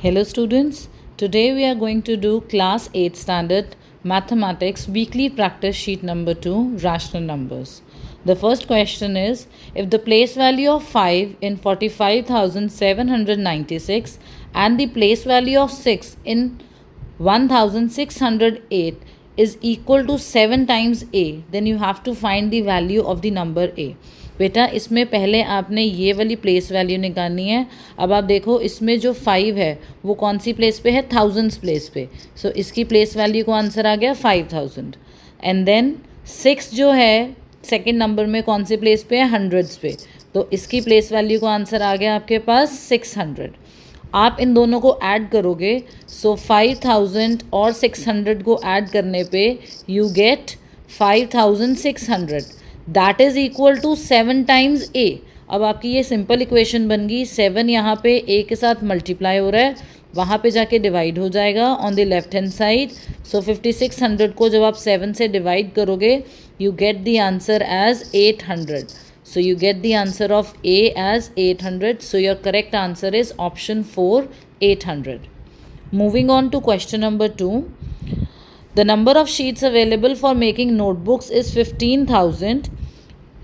Hello students, today we are going to do class 8 standard mathematics weekly practice sheet number 2 rational numbers. The first question is, if the place value of 5 in 45,796 and the place value of 6 in 1608 is equal to 7 times a, then you have to find the value of the number a. बेटा इसमें पहले आपने ये वाली place value निकालनी है. अब आप देखो इसमें जो 5 है वो कौन सी प्लेस पे है, थाउजेंड्स प्लेस पे. सो इसकी प्लेस वैल्यू को आंसर आ गया 5000. एंड देन 6 जो है सेकंड नंबर में कौन सी प्लेस पे है, हंड्रेड्स पे. तो इसकी प्लेस वैल्यू को आंसर आ गया आपके पास 600. आप इन दोनों को ऐड करोगे, सो 5000 और 600 को ऐड करने पे you get 5600. That is equal to 7 times a. अब आपकी ये सिंपल इक्वेशन बन गई. 7 यहाँ पे ए के साथ मल्टीप्लाई हो रहा है, वहाँ पे जाके डिवाइड हो जाएगा on the left hand side. So 5600 को जब आप 7 से डिवाइड करोगे you get the answer as 800. So you get the answer of A as 800. So your correct answer is option 4, 800. Moving on to question number 2. The number of sheets available for making notebooks is 15,000.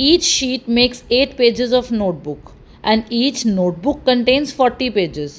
Each sheet makes 8 pages of notebook and each notebook contains 40 pages.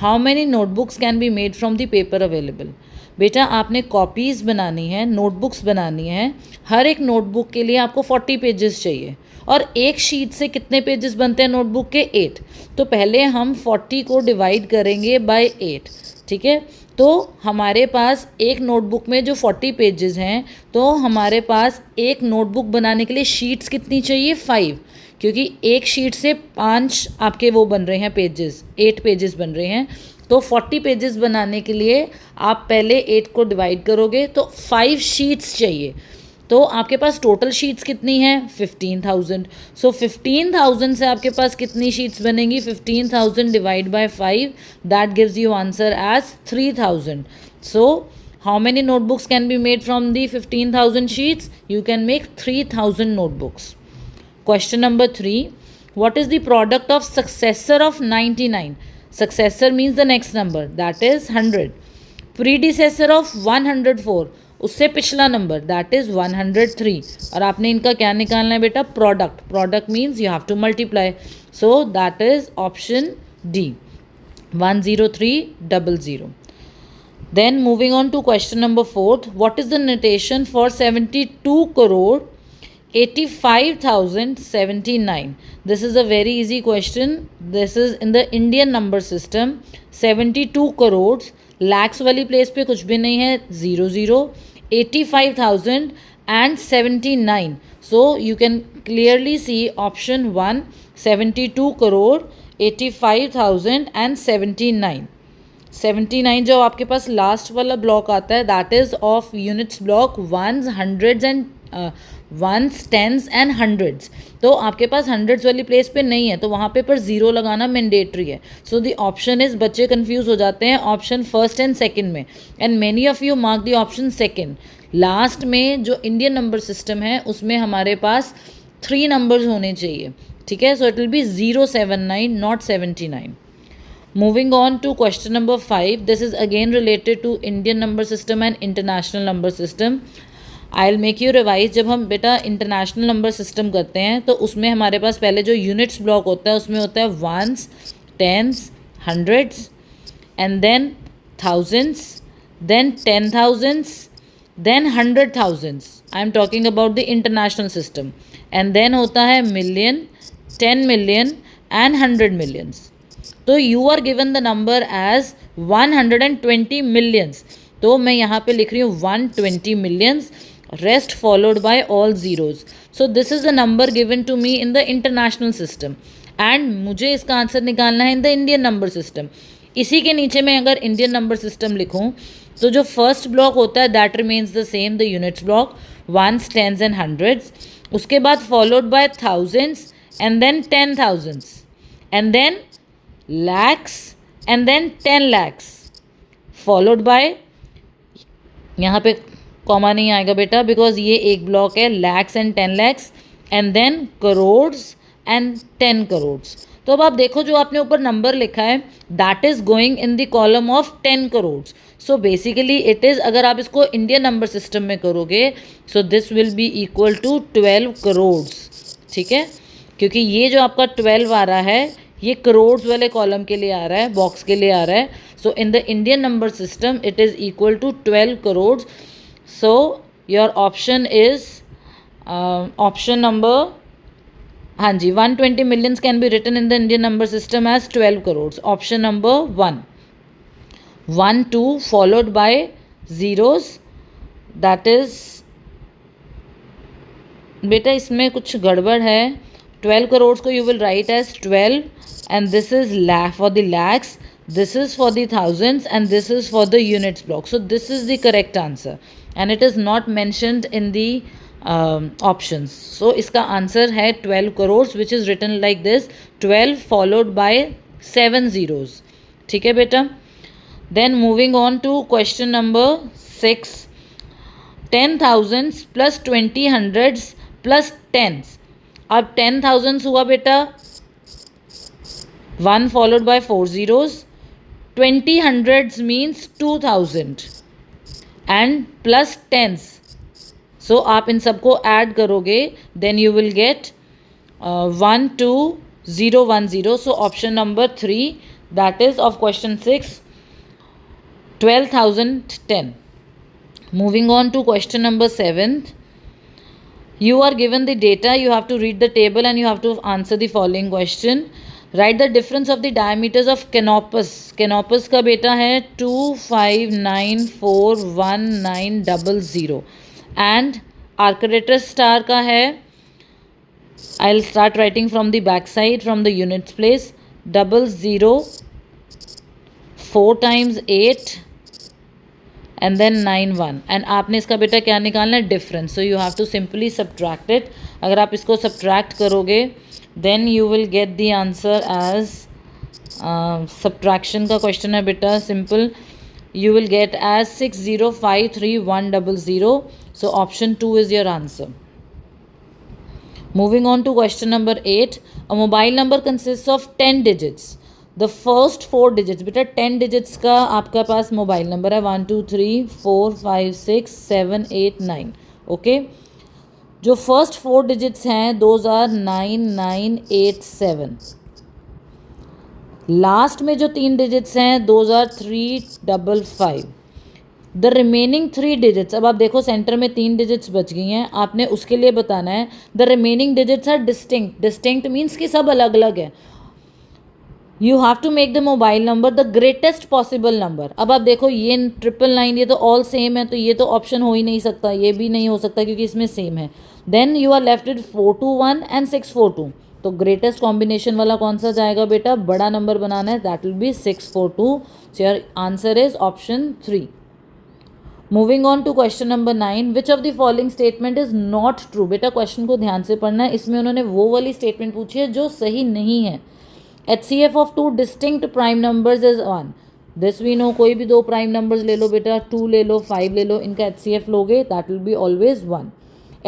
How many notebooks can be made from the paper available? बेटा आपने copies बनानी है, notebooks बनानी है. हर एक notebook के लिए आपको 40 पेजेस चाहिए और एक शीट से कितने पेजेस बनते हैं नोटबुक के, 8. तो पहले हम 40 को डिवाइड करेंगे बाय 8. ठीक है, तो हमारे पास एक नोटबुक में जो 40 पेजेस हैं, तो हमारे पास एक नोटबुक बनाने के लिए शीट्स कितनी चाहिए, 5. क्योंकि एक शीट से 5 आपके वो बन रहे हैं पेजेस, 8 पेजेस बन रहे हैं. तो 40 पेजेस बनाने के लिए आप पहले 8 को डिवाइड करोगे तो 5 शीट्स चाहिए. तो आपके पास टोटल शीट्स कितनी हैं, 15,000. सो 15,000 से आपके पास कितनी शीट्स बनेंगी, 15,000 divide by 5, that gives you answer as 3000. So how many notebooks can be made from the 15,000 sheets, you can make 3000 notebooks. Question number 3. What is the product of successor of 99? Successor means the next number, that is 100. Predecessor of 104, उससे पिछला number, that is 103. और आपने इनका क्या निकालना है बेटा, product. Product means you have to multiply. So that is option D, 10300. Then moving on to question number 4. What is the notation for 72 crore 85,079? This is a very easy question. This is in the Indian number system. 72 crores, lakhs वाली place पे कुछ भी नहीं है, 00, 85,000 and 79. So you can clearly see option 1, 72 crore 85,000 and 79. 79 जो आपके पास last वाला block आता है, that is of units block, ones, hundreds and ones, tens and hundreds. तो आपके पास हंड्रेड्स वाली प्लेस पे नहीं है, तो वहाँ पे पर ज़ीरो लगाना मैंडेटरी है. सो द ऑप्शन इज, बच्चे कंफ्यूज हो जाते हैं ऑप्शन फर्स्ट एंड सेकंड में, and many of you mark the option second. Last में जो इंडियन नंबर सिस्टम है उसमें हमारे पास 3 नंबर्स होने चाहिए. ठीक है, so it will be 079, not 79. Moving on to question number 5. This is again related to Indian number system and international number system. I'll make you revise. जब हम बेटा इंटरनेशनल नंबर सिस्टम करते हैं तो उसमें हमारे पास पहले जो यूनिट्स ब्लॉक होता है उसमें होता है ones, tens, hundreds and then thousands, then 10,000s, then 100,000s. I am talking about the international system. And then होता है मिलियन, 10 मिलियन एंड 100 मिलियंस. तो you are given the number as 120 millions. तो मैं यहाँ पे लिख रही हूँ 120 millions, rest followed by all zeros. So this is the number given to me in the international system and मुझे इसका आंसर निकालना है इन द इंडियन नंबर सिस्टम. इसी के नीचे मैं अगर इंडियन नंबर सिस्टम लिखूँ तो जो फर्स्ट ब्लॉक होता है that remains the same, the units block, ones, tens and hundreds. उसके बाद followed by thousands and then 10,000s and then lakhs and then 10 lakhs followed by, यहाँ पे कॉमा नहीं आएगा बेटा बिकॉज ये एक ब्लॉक है, lakhs and 10 lakhs, and then crores and 10 crores. तो अब आप देखो जो आपने ऊपर नंबर लिखा है that is going in the column of 10 crore. So basically it is, अगर आप इसको इंडियन नंबर सिस्टम में करोगे so this will be equal to 12 crore. ठीक है, क्योंकि ये जो आपका 12 आ रहा है ये करोड़ वाले कॉलम के लिए आ रहा है, बॉक्स के लिए आ रहा है. So in the Indian number system it is equal to 12 crore. So your option is option number, हाँ जी, 120 millions can be written in the Indian number system as 12 crore. Option number 1, 1 2 followed by zeros, that is, बेटा इसमें कुछ गड़बड़ है. 12 करोड़ को you will write as 12 and this is for the lakhs, this is for the thousands and this is for the units block. So this is the correct answer and it is not mentioned in the options. So इसका answer है 12 crores which is written like this, 12 followed by 7 zeros. ठीक है बेटा. Then moving on to question number 6, 10,000s plus 20 hundreds plus tens. अब 10,000s हुआ बेटा 1 followed by 4 zeros. 20 hundreds means 2000 and plus tens. So आप इन सबको add करोगे then you will get 1 2 0 1 0. So option number 3, that is of question 6, 12,010. Moving on to question number 7. You are given the data, you have to read the table and you have to answer the following question. Write the difference of the diameters of Canopus. Canopus का बेटा है 2594190 and Arcturus star का है, I will start writing from the back side from the units place, 00 4 times 8 and then 91. And आपने इसका बेटा क्या निकालना है, difference. So you have to simply subtract it. अगर आप इसको सब्ट्रैक्ट करोगे then you will get the answer as subtraction का question है बेटा, simple. You will get as 6053,100. So option 2 is your answer. Moving on to question number 8. A mobile number consists of 10 digits. The first 4 digits, बेटा 10 digits का आपका पास mobile number है 1 2 3 4 5 6 7 8 9. Okay, जो first 4 digits हैं those are 9987. Last में जो 3 digits हैं those are 355. The remaining 3 digits, अब आप देखो सेंटर में 3 डिजिट्स बच गई हैं, आपने उसके लिए बताना है the remaining digits are distinct. Distinct means कि सब अलग अलग है. You have to make the mobile number the greatest possible number. अब आप देखो ये 999 ये तो ऑल सेम है, तो ये तो ऑप्शन हो ही नहीं सकता, ये भी नहीं हो सकता क्योंकि इसमें सेम है. Then you are left with 421 and 642. तो ग्रेटेस्ट कॉम्बिनेशन वाला कौन सा जाएगा बेटा, बड़ा नंबर बनाना है, that will be 642. So your answer is option 3. Moving on to question number 9. Which of the following statement is not true. बेटा क्वेश्चन को ध्यान से पढ़ना है, इसमें उन्होंने वो वाली स्टेटमेंट पूछी है जो सही नहीं है. HCF of 2 distinct prime numbers is 1. This we know, कोई भी 2 प्राइम नंबर्स ले लो बेटा, 2 ले लो 5 ले लो, इनका HCF लोगे that will be always 1.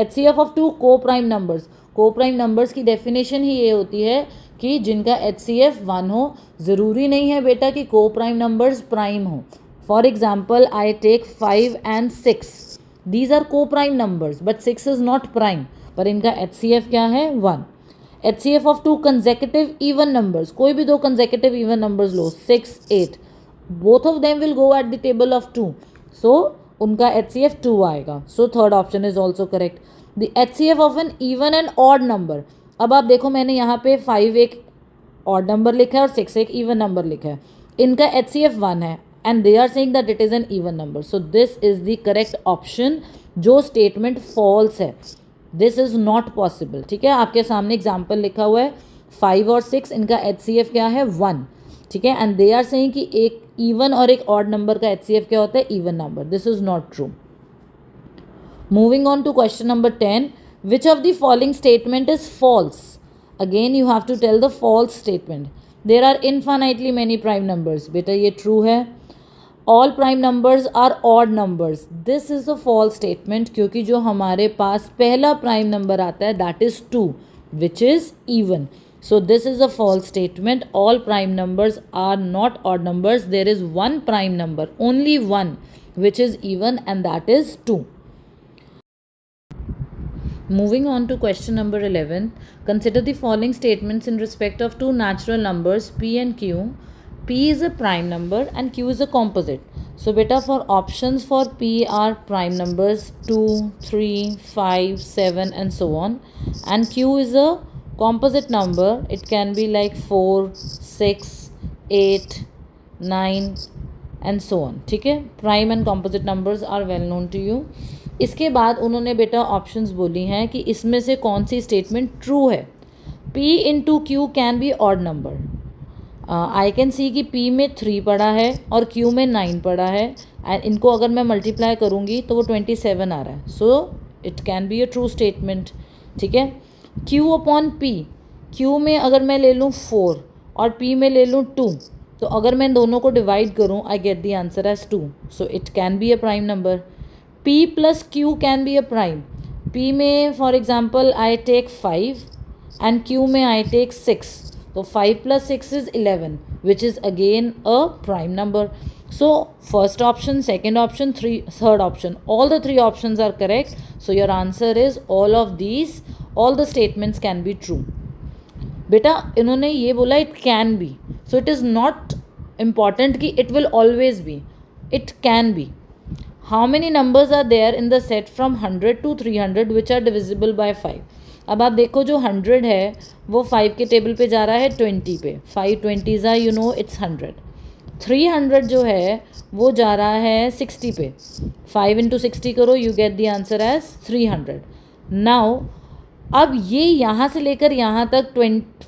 HCF of 2 को प्राइम नंबर्स. को प्राइम नंबर्स की डेफिनेशन ही ये होती है कि जिनका HCF 1 हो. ज़रूरी नहीं है बेटा कि को प्राइम नंबर्स प्राइम हो. For example I take 5 and 6, these are coprime numbers but 6 is not prime, पर इनका HCF क्या है, 1. HCF of 2 consecutive even numbers, कोई भी 2 कंसेक्यूटिव इवन नंबर्स लो 6 8, both of them will go at the table of 2, so उनका HCF 2 आएगा. So third option is also correct. The HCF of N even and odd number. अब आप देखो मैंने यहाँ पे 5 एक ऑड नंबर लिखा है और 6 एक इवन नंबर लिखा है, इनका HCF 1 है and they are saying that it is an even number. So this is the correct option. जो स्टेटमेंट फॉल्स है, दिस इज़ नॉट पॉसिबल. ठीक है, आपके सामने एग्जाम्पल लिखा हुआ है 5 और 6, इनका HCF क्या है, 1. ठीक है, एंड दे आर सेइंग कि एक इवन और एक ऑड नंबर का HCF क्या होता है, even number. This is not true. Moving on to question number 10. Which of the following statement is false. Again you have to tell the false statement. There are infinitely many prime numbers. बेटा ये true है. All prime numbers are odd numbers. This is a false statement, क्योंकि जो हमारे पास पहला prime number आता है that is 2 which is even. So this is a false statement. All prime numbers are not odd numbers. There is one prime number, only one, which is even, and that is 2. Moving on to question number 11. Consider the following statements in respect of two natural numbers p and q. P is a prime number and q is a composite. So beta, for options for p are prime numbers 2, 3, 5, 7 and so on, and q is a composite number. It can be like 4, 6, 8, 9 and so on. ठीक है, prime and composite numbers are well known to you. इसके बाद उन्होंने बेटा options बोली हैं कि इसमें से कौन सी स्टेटमेंट ट्रू है. P into Q can be odd number. I can see कि P में 3 पड़ा है और Q में 9 पड़ा है, एंड इनको अगर मैं मल्टीप्लाई करूँगी तो वो 27 आ रहा है. सो it can be a true statement. ठीक है. Q अपॉन P, Q में अगर मैं ले लूँ 4 और P में ले लूँ 2, तो अगर मैं दोनों को डिवाइड करूँ I get the answer as 2. So it can be a prime number. P plus Q can be a prime. P में for example I take 5 and Q में आई टेक 6. तो 5 plus 6 is 11, which is again a prime number. So first option, second option, third option, all the 3 options are correct. So your answer is all of these, all the statements can be true. बेटा इन्होंने ये बोला it can be, so it is not important कि it will always be, it can be. How many numbers are there in the set from 100 to 300 which are divisible by 5. अब आप देखो जो 100 है वो 5 के टेबल पे जा रहा है 20 पे. 5 20s are, you know it's 100. 300 जो है वो जा रहा है 60 पे. 5 इंटू 60 करो, you get the answer as 300. Now अब ये यहाँ से लेकर यहाँ तक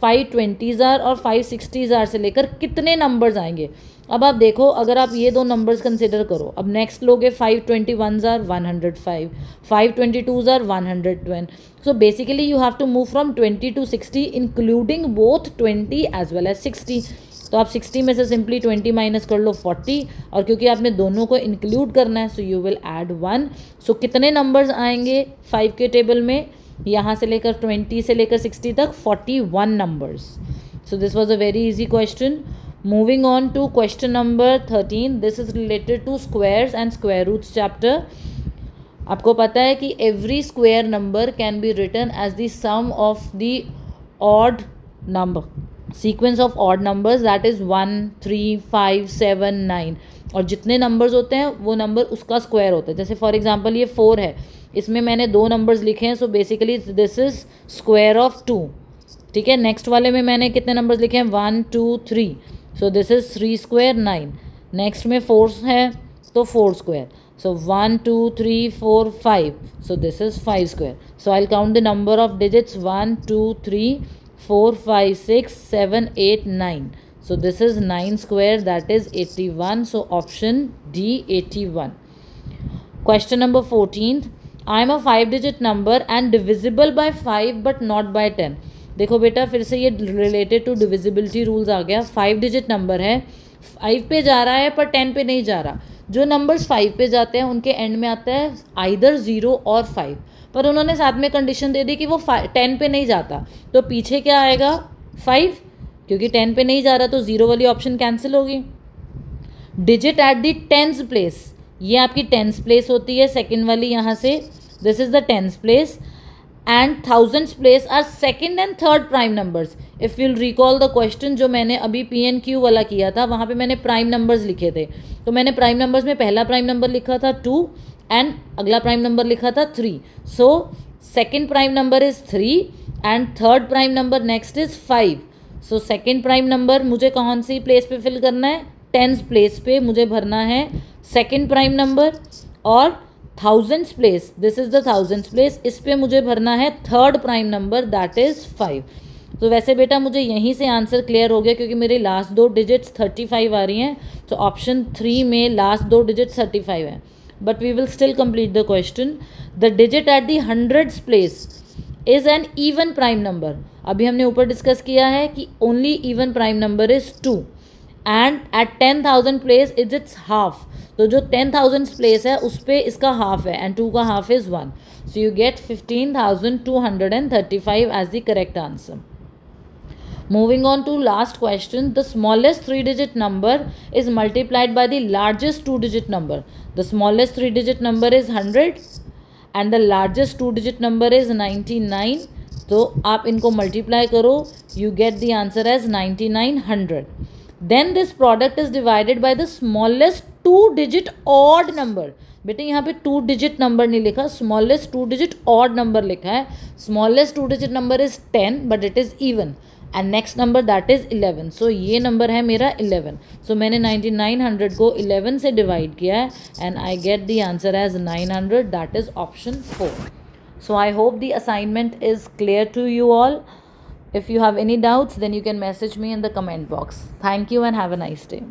5 20s और 5 60s से लेकर कितने नंबर्स आएंगे. अब आप देखो, अगर आप ये दो नंबर्स कंसिडर करो, अब नेक्स्ट लोगे 5 21s 105, 5 22s 110. So basically you have to move from 20 to 60 including both 20 as well as 60. तो आप 60 में से सिंपली 20 माइनस कर लो 40, और क्योंकि आपने दोनों को इंक्लूड करना है सो यू विल ऐड 1. सो कितने नंबर्स आएंगे 5 के टेबल में, यहाँ से लेकर 20 से लेकर 60 तक 41 numbers. So this was a very easy question. Moving on to question number 13. This is related to squares and square roots chapter. आपको पता है कि every square number can be written as the sum of the odd number, sequence of odd numbers, that is 1 3 5 7 9. और जितने numbers होते हैं वो number उसका स्क्वायर होता है. जैसे फॉर एग्जांपल ये 4 है, इसमें मैंने 2 नंबर्स लिखे हैं, so basically this is square of 2. ठीक है. नेक्स्ट वाले में मैंने कितने नंबर्स लिखे हैं 1 2 3, सो दिस इज 3 स्क्वायर 9. नेक्स्ट में 4 है तो 4 square, so 1 2 3 4 5, so this is 5 square. So I will count the number of digits 1 2 3 4 5 6 7 8 9. So this is 9 square, that is 81. So option D, 81. Question number 14. I am a 5-digit number and divisible by 5 but not by 10. देखो बेटा फिर से ये related to divisibility rules आ गया. 5 digit number है, 5 पे जा रहा है पर 10 पे नहीं जा रहा. जो नंबर्स 5 पे जाते हैं उनके एंड में आता है आइदर 0 और 5, पर उन्होंने साथ में कंडीशन दे दी कि वो 10 पे नहीं जाता. तो पीछे क्या आएगा 5, क्योंकि 10 पे नहीं जा रहा तो 0 वाली ऑप्शन कैंसिल होगी. Digit at the 10th place, ये आपकी 10th प्लेस होती है. सेकेंड वाली यहाँ से, this is the 10th place, and 1000th place are second and third prime numbers. If you'll recall the question जो मैंने अभी PNQ वाला किया था, वहाँ पे मैंने प्राइम नंबर्स लिखे थे. तो मैंने प्राइम नंबर्स में पहला प्राइम नंबर लिखा था 2 एंड अगला प्राइम नंबर लिखा था 3. So second prime number is 3 and third prime number next is 5. So second prime number मुझे कौन सी प्लेस पे फिल करना है, 10th प्लेस पे मुझे भरना है सेकेंड प्राइम नंबर. और 1000th place, this is the 1000th place, इस पे मुझे भरना है third prime number, that is 5. तो वैसे बेटा मुझे यहीं से आंसर क्लियर हो गया, क्योंकि मेरे लास्ट 2 डिजिट्स 35 आ रही हैं. तो ऑप्शन 3 में लास्ट 2 डिजिट्स 35 हैं. But we will still complete the question. The digit at the 100th place is an even prime number. अभी हमने ऊपर डिस्कस किया है कि only even prime number is 2, and at 10,000 place is its half. तो जो 10,000 place है उस पर इसका हाफ है, एंड 2 का half is 1. So you get 15,235 as the correct answer. Moving on to last question. The smallest 3-digit number is multiplied by the largest 2-digit number. The smallest 3-digit number is 100 and the largest 2-digit number is 99. तो आप इनको multiply करो, you get the answer as 9900. Then this product is divided by the smallest 2-digit odd number. बेटे यहाँ पे 2-digit number नहीं लिखा, smallest 2-digit odd number लिखा है. Smallest 2-digit number is 10 but it is even and next number that is 11. So ये number है मेरा 11. So मैंने 9900 को 11 से डिवाइड किया है and I get the answer as 900. That is option 4. So I hope the assignment is clear to you all. If you have any doubts, then you can message me in the comment box. Thank you and have a nice day.